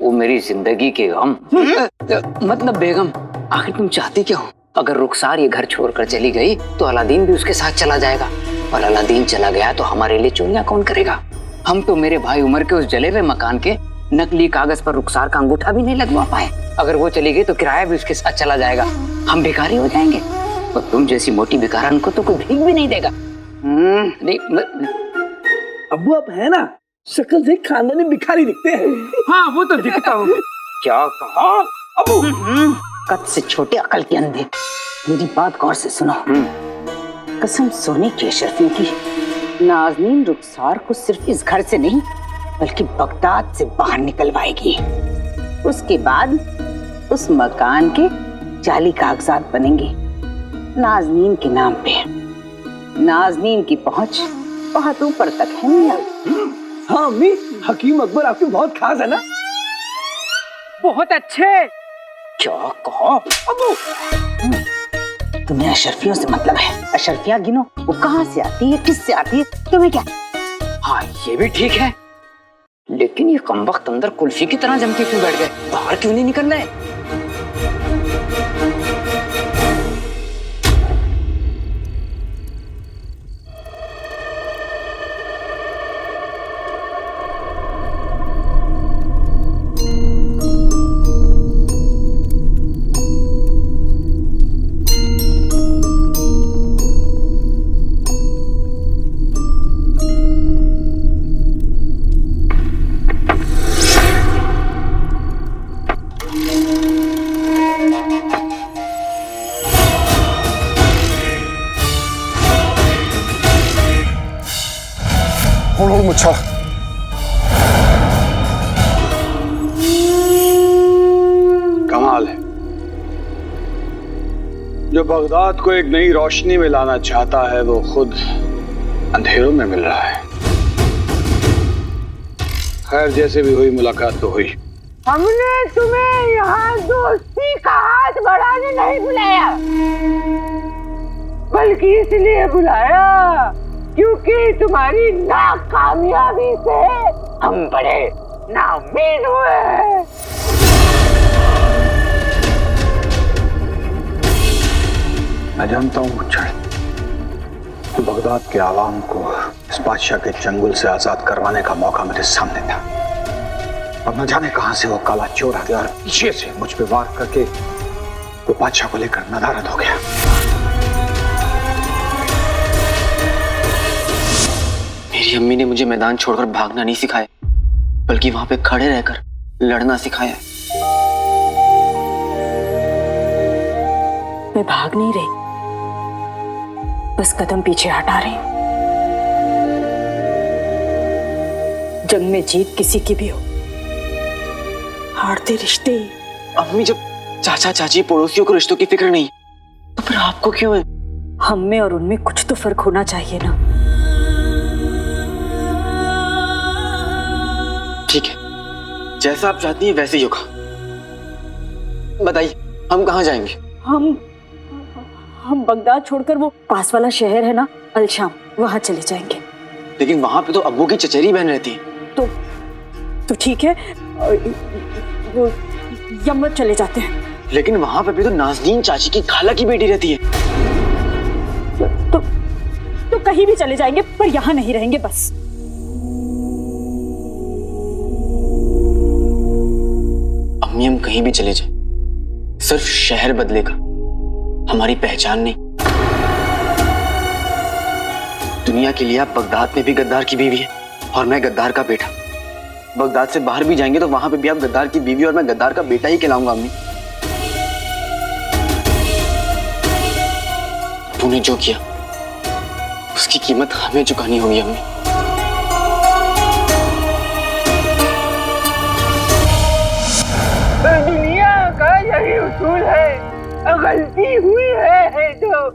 वो मेरी जिंदगी के गम। मतलब बेगम, आखिर तुम चाहती क्या हो? अगर रुखसार ये घर छोड़कर चली गई तो अलादीन भी उसके साथ चला जाएगा, और अलादीन चला गया तो हमारे लिए चोरियां कौन करेगा? हम तो मेरे भाई उमर के उस जले हुए मकान के नकली कागज पर रुखसार का अंगूठा भी नहीं लगवा पाए। अगर वो चली गई तो किराया भी उसके साथ चला जाएगा, हम भिखारी हो जाएंगे। और तुम जैसी मोटी भिखारन को तो कोई भीख भी नहीं देगा। नहीं अब्बू आप है ना, शक्ल से खानदानी भिखारी दिखते हैं। हाँ वो तो दिखता हूँ। क्या कहा अबू? कद से छोटे अकल के अंधे, मेरी बात गौर से सुनो। कसम सोने की अशरफियों की, नाज़नीन रुखसार को सिर्फ इस घर से नहीं बल्कि बगदाद से बाहर निकलवाएगी। उसके बाद उस मकान के जाली कागजात बनेंगे नाज़नीन के नाम पे। नाज़नीन की पहुंच बहुत ऊपर तक है मियां। हाँ अम्मी, हकीम अकबर आपके बहुत खास है ना। बहुत अच्छे। क्या कहा अबू? तुम्हें अशरफियों से मतलब है? अशरफियां गिनो, वो कहाँ से आती है, किससे आती है, तुम्हें क्या? हाँ ये भी ठीक है, लेकिन ये कमबख्त अंदर कुल्फी की तरह जम के क्यों बैठ गए? बाहर क्यों नहीं निकल रहे? मुच्छा कमाल है, जो बगदाद को एक नई रोशनी में लाना चाहता है वो खुद अंधेरों में मिल रहा है। खैर जैसे भी हुई, मुलाकात तो हुई। हमने तुम्हें यहाँ दोस्ती का हाथ बढ़ाने नहीं बुलाया, बल्कि इसलिए बुलाया क्योंकि तुम्हारी नाकामयाबी से हम बड़े नाउम्मीद हुए हैं। मैं जानता हूँ मुच्छड़, बगदाद के आवाम को इस बादशाह के चंगुल से आजाद करवाने का मौका मेरे सामने था, अब न जाने कहां से वो काला चोर आ गया और पीछे से मुझ पे वार करके वो बादशाह को लेकर नदारद हो गया। मेरी अम्मी ने मुझे मैदान छोड़कर भागना नहीं सिखाया, बल्कि वहां पे खड़े रहकर लड़ना सिखाया है। मैं भाग नहीं रही, बस कदम पीछे हटा रही हूं। जंग में जीत किसी की भी हो, हारते रिश्ते ही। अम्मी जब चाचा चाची पड़ोसियों को रिश्तों की फिक्र नहीं, तो फिर आपको क्यों है? हम में और उनमें कुछ तो फर्क होना चाहिए ना। ठीक है, जैसा आप चाहती हैं वैसे ही होगा। बताइए हम कहाँ जाएंगे? हम बगदाद छोड़कर वो पास वाला शहर है ना, अलशाम, वहां चले जाएंगे। लेकिन वहां पे तो अब्बू की चचेरी बहन रहती है। तो ठीक है, वो यमन चले जाते हैं। लेकिन वहां पे भी तो नाज़नीन चाची की खाला की बेटी रहती है। तो कहीं भी चले जाएंगे, पर यहाँ नहीं रहेंगे बस। अम्मी हम कहीं भी चले जाएं, सिर्फ शहर बदलेगा, हमारी पहचान नहीं। दुनिया के लिए आप बगदाद में भी गद्दार की बीवी है और मैं गद्दार का बेटा। बगदाद से बाहर भी जाएंगे तो वहां पे भी आप गद्दार की बीवी और मैं गद्दार का बेटा ही कहलाऊंगा। अम्मी तूने जो किया उसकी कीमत हमें चुकानी होगी। अम्मी दुनिया का यही उसूल है, गलती हुई है तो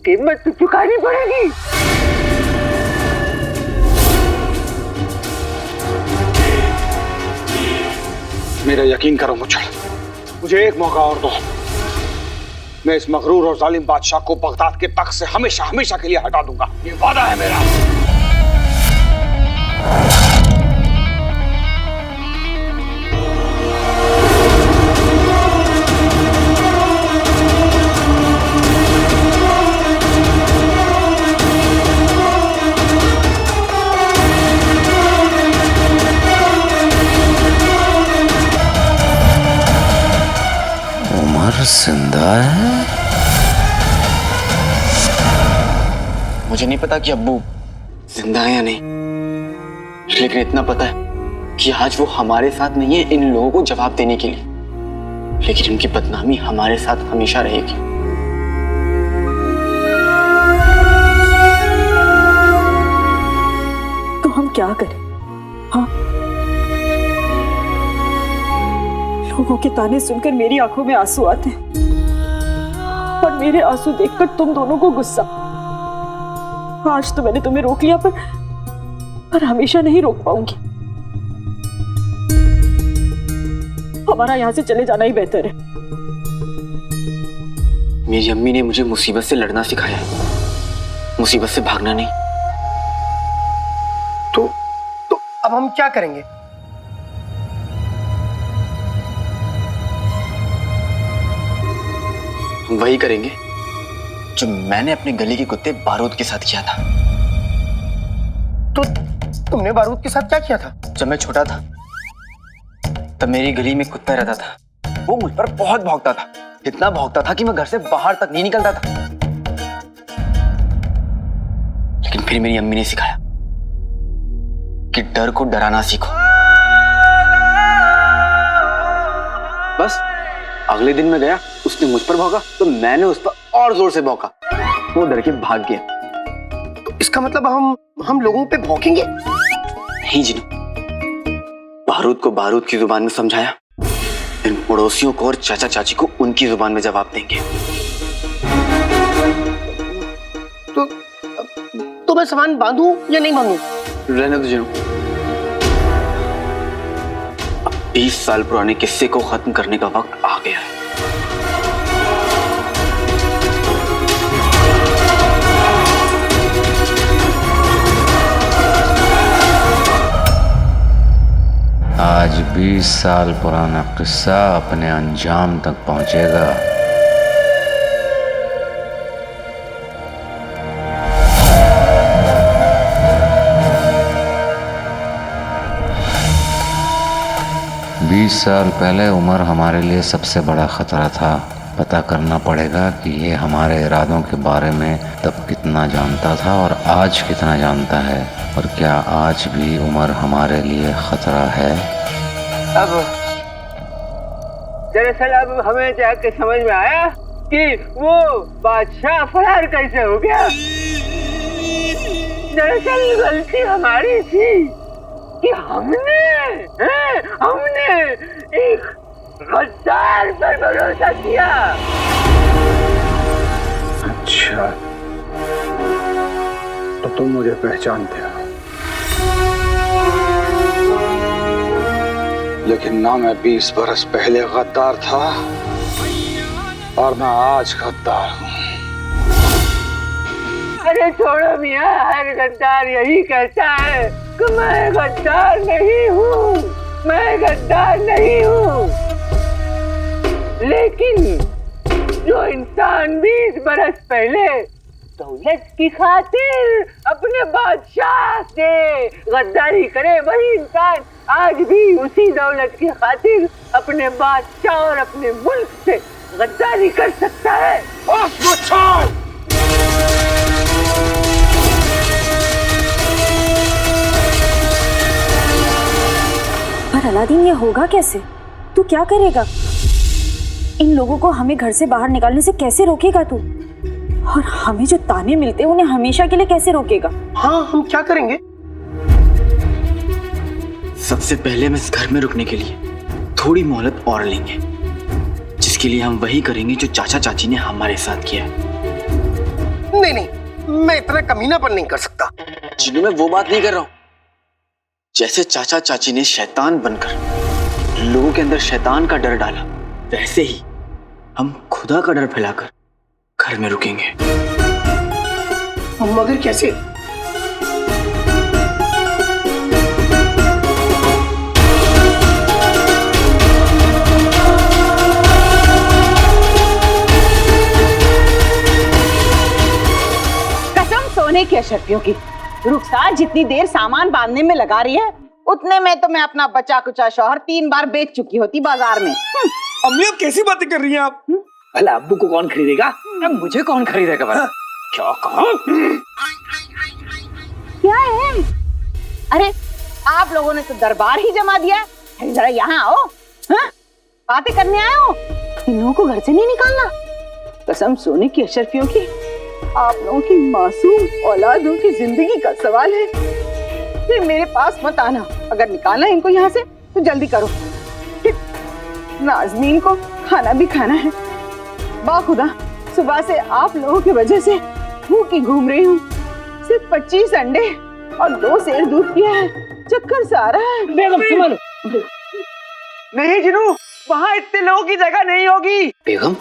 कीमत तो चुकानी पड़ेगी। मेरा यकीन करो मुझे एक मौका और दो। मैं इस मगरूर और जालिम बादशाह को बगदाद के तख्त से हमेशा हमेशा के लिए हटा दूंगा। ये वादा है मेरा। उमर जिंदा है? मुझे नहीं पता कि अब्बू जिंदा है या नहीं, लेकिन इतना पता है कि आज वो हमारे साथ नहीं है इन लोगों को जवाब देने के लिए, लेकिन उनकी बदनामी हमारे साथ हमेशा रहेगी। तो हम क्या करें? हाँ, लोगों के ताने सुनकर मेरी आंखों में आंसू आते हैं और मेरे आंसू देखकर तुम दोनों को गुस्सा। आज तो मैंने तुम्हें रोक लिया, पर हमेशा नहीं रोक पाऊंगी। हमारा यहां से चले जाना ही बेहतर है। मेरी अम्मी ने मुझे मुसीबत से लड़ना सिखाया है, मुसीबत से भागना नहीं। तो अब हम क्या करेंगे? वही करेंगे जो मैंने अपने गली के कुत्ते बारूद के साथ किया था। तो तुमने बारूद के साथ क्या किया था? जब मैं छोटा था तब मेरी गली में कुत्ता रहता था। वो मुझ पर बहुत भौंकता था, इतना भौंकता था कि मैं घर से बाहर तक नहीं निकलता था। लेकिन फिर मेरी अम्मी ने सिखाया कि डर को डराना सीखो। बस अगले दिन मैं गया, उसने मुझ पर भौंका तो मैंने उस पर और जोर से भौंका। वो डर के भाग गया। तो इसका मतलब हम लोगों पे भौंकेंगे? नहीं जिनू, बारूद को बारूद की जुबान में समझाया, इन पड़ोसियों को और चाचा चाची को उनकी जुबान में जवाब देंगे। तो मैं सामान बांधूं या नहीं बांधूं? रहने दो जिनू। 20 साल पुराने किस्से को खत्म करने का वक्त आ गया है। आज 20 साल पुराना किस्सा अपने अंजाम तक पहुंचेगा। बीस साल पहले उमर हमारे लिए सबसे बड़ा खतरा था। पता करना पड़ेगा कि ये हमारे इरादों के बारे में तब कितना जानता था और आज कितना जानता है, और क्या आज भी उमर हमारे लिए खतरा है। अब दरअसल अब हमें जाके समझ में आया कि वो बादशाह फरार कैसे हो गया। दरअसल गलती हमारी थी कि हमने एक गद्दार पर भरोसा किया। अच्छा, तो तुम मुझे पहचानते हो, लेकिन ना मैं 20 बरस पहले गद्दार था और ना आज गद्दार हूँ। अरे छोड़ो मियाँ, हर गद्दार यही कहता है कि मैं गद्दार नहीं हूँ, मैं गद्दार नहीं हूँ। लेकिन जो इंसान 20 बरस पहले दौलत की खातिर अपने बादशाह से गद्दारी करे, वही इंसान आज भी उसी दौलत की खातिर अपने बादशाह और अपने मुल्क से गद्दारी कर सकता है। पर अलादीन, ये होगा कैसे? तू क्या करेगा? इन लोगों को हमें घर से बाहर निकालने से कैसे रोकेगा तू? और हमें जो ताने मिलते हैं उन्हें हमेशा के लिए कैसे रोकेगा? हाँ, हम क्या करेंगे? सबसे पहले हम इस घर में रुकने के लिए थोड़ी मोहलत और लेंगे, जिसके लिए हम वही करेंगे जो चाचा चाची ने हमारे साथ किया है। नहीं, मैं इतना कमीनापन नहीं कर सकता। जिन्हों मैं वो बात नहीं कर रहा हूं। जैसे चाचा चाची ने शैतान बनकर लोगों के अंदर शैतान का डर डाला, वैसे ही हम खुदा का डर फैलाकर घर में रुकेंगे। मगर कैसे? कसम सोने की अशर्फियों की, रुखसार जितनी देर सामान बांधने में लगा रही है उतने में तो मैं अपना बचा कुचा शौहर 3 बार बेच चुकी होती बाजार में। अम्मी अब कैसी बातें कर रही हैं आप? भला अब्बू को कौन खरीदेगा? अब मुझे कौन खरीदेगा भला? क्या कहा? क्या है? अरे आप लोगों ने तो दरबार ही जमा दिया है। अरे जरा यहाँ आओ। हाँ? बातें करने आए हो? इन लोगों को घर से नहीं निकालना। कसम सोने की अशर्फियों की, आप लोगों की मासूम औलादों की जिंदगी का सवाल है। फिर मेरे पास मत आना। अगर निकालना है इनको यहाँ से तो जल्दी करो। नाज़नीन को खाना भी खाना है। बाखुदा सुबह से आप लोगों की वजह से भूखी घूम रही हूँ। सिर्फ 25 अंडे और 2 सेर दूध पिया है। चक्कर सा आ रहा है। बेगम संभालो। नहीं जिनू, वहाँ इतने लोगों की जगह नहीं होगी। बेगम,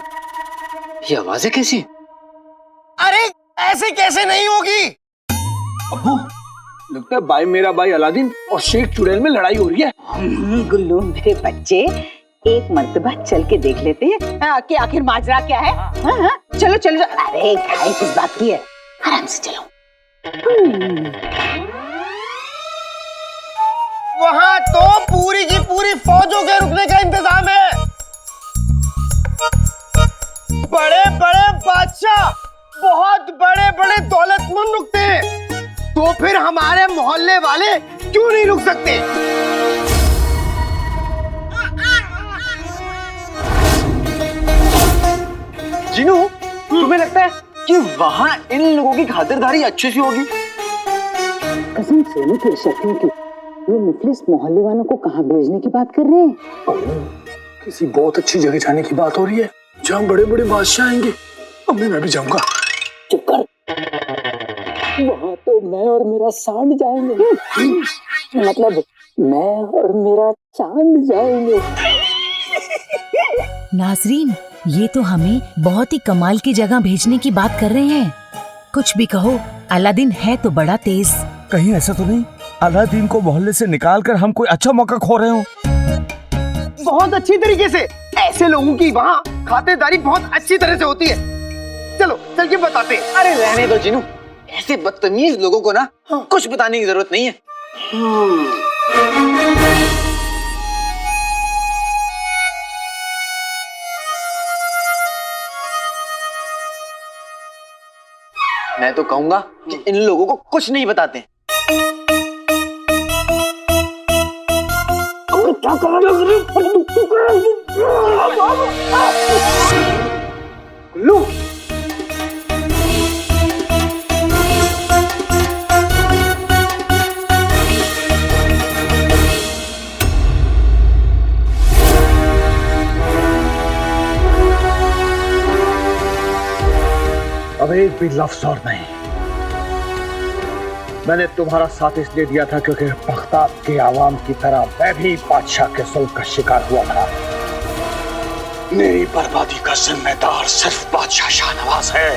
ये आवाजें कैसी? अरे ऐसे कैसे नहीं होगी? अब्बू लगता है भाई मेरा भाई अलादीन और शेख चुड़ैल में लड़ाई हो रही है। गुल्लू मेरे बच्चे, एक मर्तबा चल के देख लेते हैं कि आखिर माजरा क्या है। हाँ? चलो चलो। अरे घाई किस बात की है, आराम से चलो। वहाँ तो पूरी की पूरी फौजों के रुकने का इंतजाम है। बड़े बड़े बादशाह, बहुत बड़े बड़े दौलतमंद रुकते हैं, तो फिर हमारे मोहल्ले वाले क्यों नहीं रुक सकते? जिनू, तुम्हें लगता है कि वहाँ इन लोगों की खातिरदारी अच्छी सी होगी? कसम सोने की अशर्फियों की, ये मुफलिस मोहल्ले वालों को कहाँ भेजने की बात कर रहे हैं? किसी बहुत अच्छी जगह जाने की बात हो रही है जहाँ बड़े बड़े बादशाह आएंगे। अम्मी मैं भी जाऊंगा। चुप कर। वहाँ तो मैं और मेरा सांड जाएंगे। मतलब मैं और मेरा चांद जाएंगे। नाजरीन, ये तो हमें बहुत ही कमाल की जगह भेजने की बात कर रहे हैं। कुछ भी कहो, अलादीन है तो बड़ा तेज। कहीं ऐसा तो नहीं अलादीन को मोहल्ले से निकालकर हम कोई अच्छा मौका खो रहे हो? बहुत अच्छी तरीके से। ऐसे लोगों की वहाँ खातिरदारी बहुत अच्छी तरह से होती है। चलो चल के बताते हैं। अरे रहने दो जिनू, ऐसे बदतमीज लोगों को ना कुछ बताने की जरूरत नहीं है। मैं तो कहूंगा कि इन लोगों को कुछ नहीं बताते। क्या कर रहे हो? अब एक भी लफ्ज और नहीं। मैंने तुम्हारा साथ इसलिए दिया था क्योंकि बगदाद के आवाम की तरह मैं भी बादशाह के जुल्म का शिकार हुआ था। मेरी बर्बादी का जिम्मेदार सिर्फ बादशाह शाहनवाज है।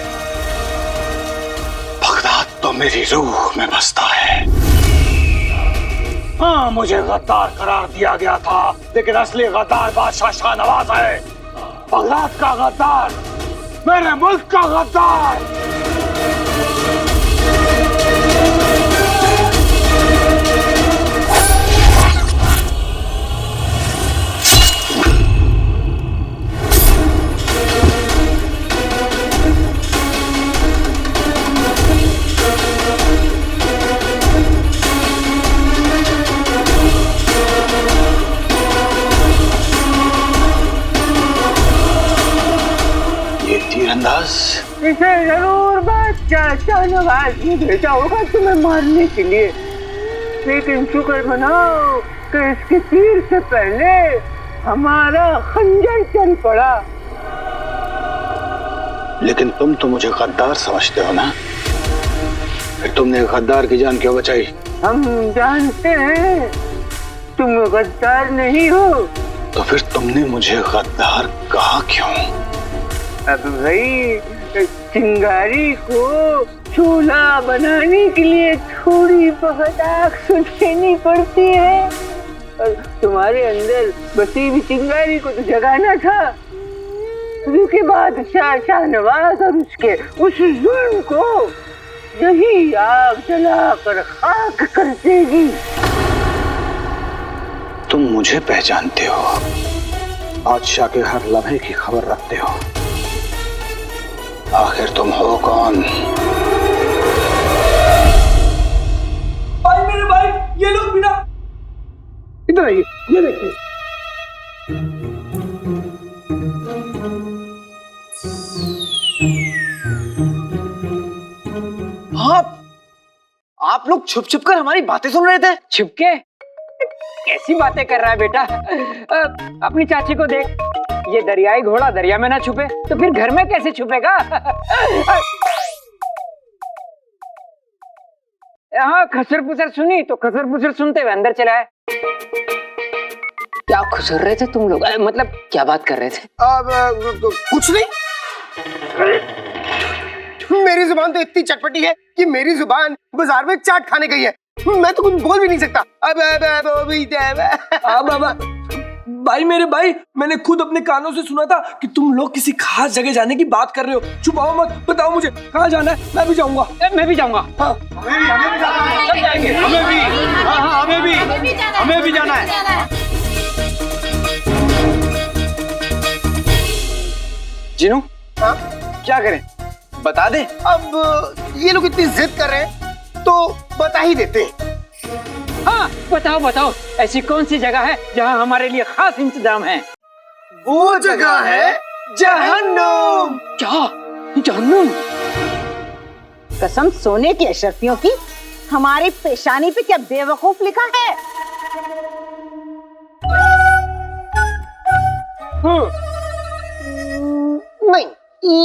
बगदाद तो मेरी रूह में बसता है। हाँ, मुझे गद्दार करार दिया गया था, लेकिन असली गद्दार बादशाह शाहनवाज है। बगदाद का गद्दार, मेरे मुल्क का गद्दार। तीरंदाज इसे जरूर बादशाह शाहनवाज ने भेजा होगा तुम्हें मारने के लिए, लेकिन शुक्र मनाओ कि इसके तीर से पहले हमारा खंजर चल पड़ा। लेकिन तुम तो मुझे गद्दार समझते हो ना, फिर तुमने गद्दार की जान क्यों बचाई? हम जानते हैं तुम गद्दार नहीं हो। तो फिर तुमने मुझे गद्दार कहा क्यों? अब भाई चिंगारी को चूल्हा बनाने के लिए थोड़ी बहुत आग सुलझानी पड़ती है, और तुम्हारे अंदर बसी हुई चिंगारी को तो जगाना था। क्योंकि बादशाह शाहनवाज और उसके उस जुल्म को यही आग जलाकर खाक कर देगी। तुम मुझे पहचानते हो, बादशाह के हर लम्हे की खबर रखते हो। आखिर तुम हो कौन? भाई मेरे भाई, ये लोग बिना इधर आइए, ये देखिए। आप लोग छुप छुप कर हमारी बातें सुन रहे थे? छुपके? कैसी बातें कर रहा है बेटा? अपनी चाची को देख, ये दरियाई घोड़ा दरिया में ना छुपे तो फिर घर में कैसे छुपेगा? हाँ, खसर पुसर सुनी तो खसर पुसर सुनते हुए अंदर चला है। क्या खुसर रहे थे तुम लोग? मतलब क्या बात कर रहे थे? कुछ नहीं। मेरी जुबान तो इतनी चटपटी है कि मेरी जुबान बाजार में चाट खाने गई है। मैं तो कुछ बोल भी नहीं सकता। भाई मेरे भाई, मैंने खुद अपने कानों से सुना था कि तुम लोग किसी खास जगह जाने की बात कर रहे हो। छुपाओ मत, बताओ मुझे कहाँ जाना है। मैं भी जाऊंगा। मैं भी जाऊंगा। हाँ। हमें भी जाना है। जिनू, हाँ? क्या करें? बता दे। अब ये लोग इतनी जिद कर रहे हैं तो बता ही देते हैं। हाँ, बताओ बताओ, ऐसी कौन सी जगह है जहाँ हमारे लिए खास इंतजाम है? वो जगह है जहन्नुम। क्या? जहन्नुम? कसम सोने की अशरफियों की, हमारी पेशानी पे क्या बेवकूफ लिखा है? नहीं,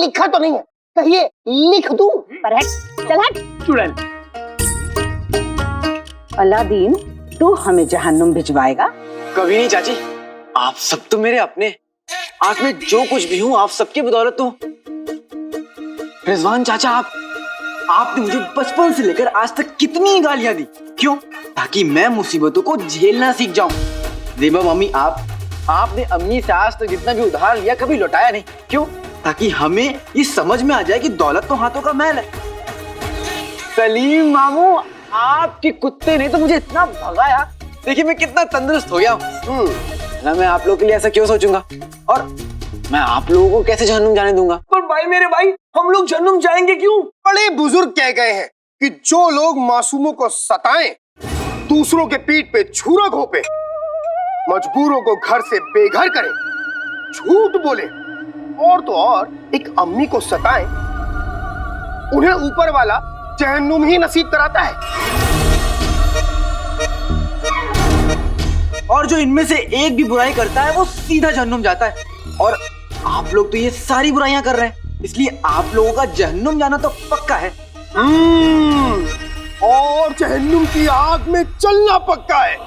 लिखा तो नहीं है। कहिए लिख दूं? पर हट, चल हट। चुड़ैल। अलादीन, तू हमें जहन्नुम भिजवाएगा? कभी नहीं चाची, आप सब तो मेरे अपने। आज मैं जो कुछ भी हूँ आप सबकी बदौलत हूँ। रिजवान चाचा, आपने मुझे बचपन से लेकर आज तक कितनी गालियां दी। क्यों? ताकि मैं मुसीबतों को झेलना सीख जाऊं। देबा मम्मी, आपने अम्मी से आज तक जितना भी उधार लिया कभी लौटाया नहीं। क्यों? ताकि हमें ये समझ में आ जाए कि दौलत तो हाथों का मैल है। सलीम मामू, आपके कुत्ते ने तो मुझे इतना भगाया, देखिए मैं कितना तंदुरुस्त हो गया हूँ। ना मैं आप लोगों के लिए ऐसा क्यों सोचूंगा, और मैं आप लोगों को कैसे जहन्नुम जाने दूंगा? पर भाई मेरे भाई, हम लोग जहन्नुम जाएंगे क्यों? बड़े बुजुर्ग कह गए हैं कि जो लोग मासूमों को सताएं, दूसरों के पीठ पे छुरा घोंपे, मजबूरों को घर से बेघर करें, झूठ बोले, और तो और एक अम्मी को सताएं, उन्हें ऊपर वाला जहन्नुम ही नसीब कराता है। और जो इनमें से एक भी बुराई करता है वो सीधा जहन्नुम जाता है। और आप लोग तो ये सारी बुराइयां कर रहे हैं, इसलिए आप लोगों का जहन्नुम जाना तो पक्का है। और जहन्नुम की आग में चलना पक्का है।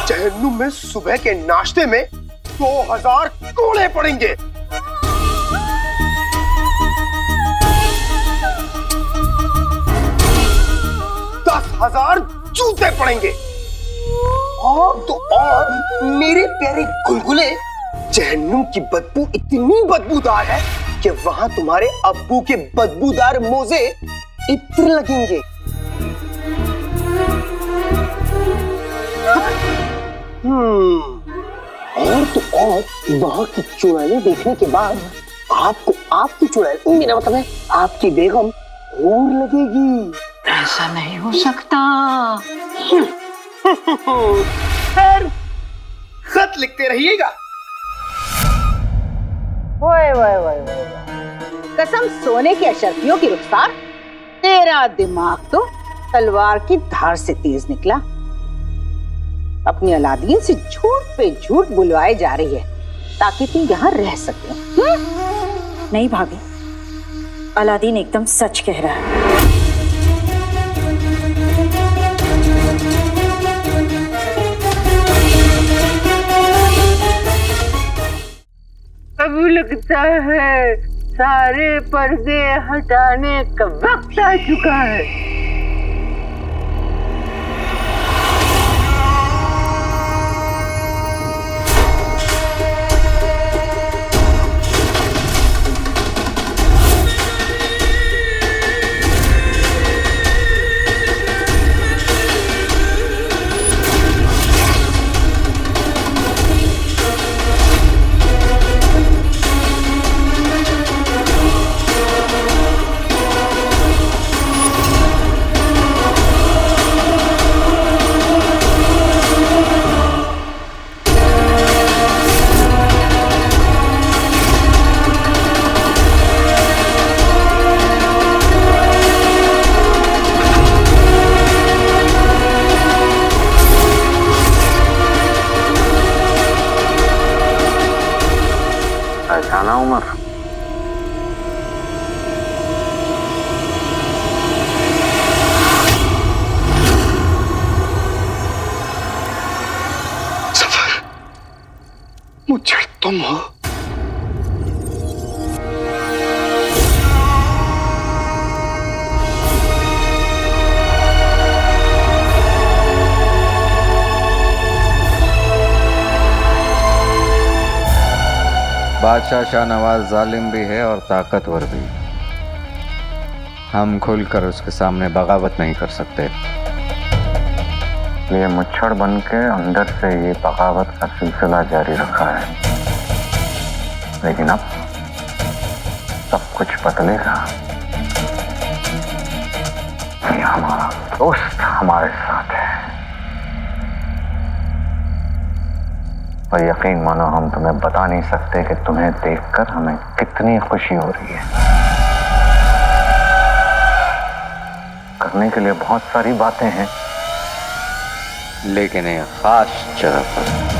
जहन्नुम में सुबह के नाश्ते में 2000 कोड़े पड़ेंगे। 10,000 जूते पड़ेंगे। और तो और मेरे प्यारे गुलगुले, जहन्नुम की बदबू इतनी बदबूदार है कि वहां तुम्हारे अब्बू के बदबूदार मोजे इत्र लगेंगे। और तो और वहां की चुड़ैलें देखने के बाद आपको आपकी चुड़ैल, मेरा मतलब है आपकी बेगम, और लगेगी। ऐसा नहीं हो सकता। खैर, खत लिखते रहिएगा। कसम सोने की अशरफियों की रुखसार, तेरा दिमाग तो तलवार की धार से तेज निकला। अपनी अलादीन से झूठ पे झूठ बुलवाए जा रही है ताकि तू यहाँ रह सके। नहीं भाभी, अलादीन एकदम सच कह रहा है। अब लगता है सारे पर्दे हटाने का वक्त आ चुका है। पहचाना उमर? सफर, मुझे तुम हो। बादशाह शाहनवाज जालिम भी है और ताकतवर भी। हम खुलकर उसके सामने बगावत नहीं कर सकते। ये मुच्छड़ बन के अंदर से ये बगावत का सिलसिला जारी रखा है, लेकिन अब सब कुछ बदलेगा। ये हमारा दोस्त हमारे साथ है, और यकीन मानो हम तुम्हें बता नहीं सकते कि तुम्हें देखकर हमें कितनी खुशी हो रही है। करने के लिए बहुत सारी बातें हैं, लेकिन एक खास जगह पर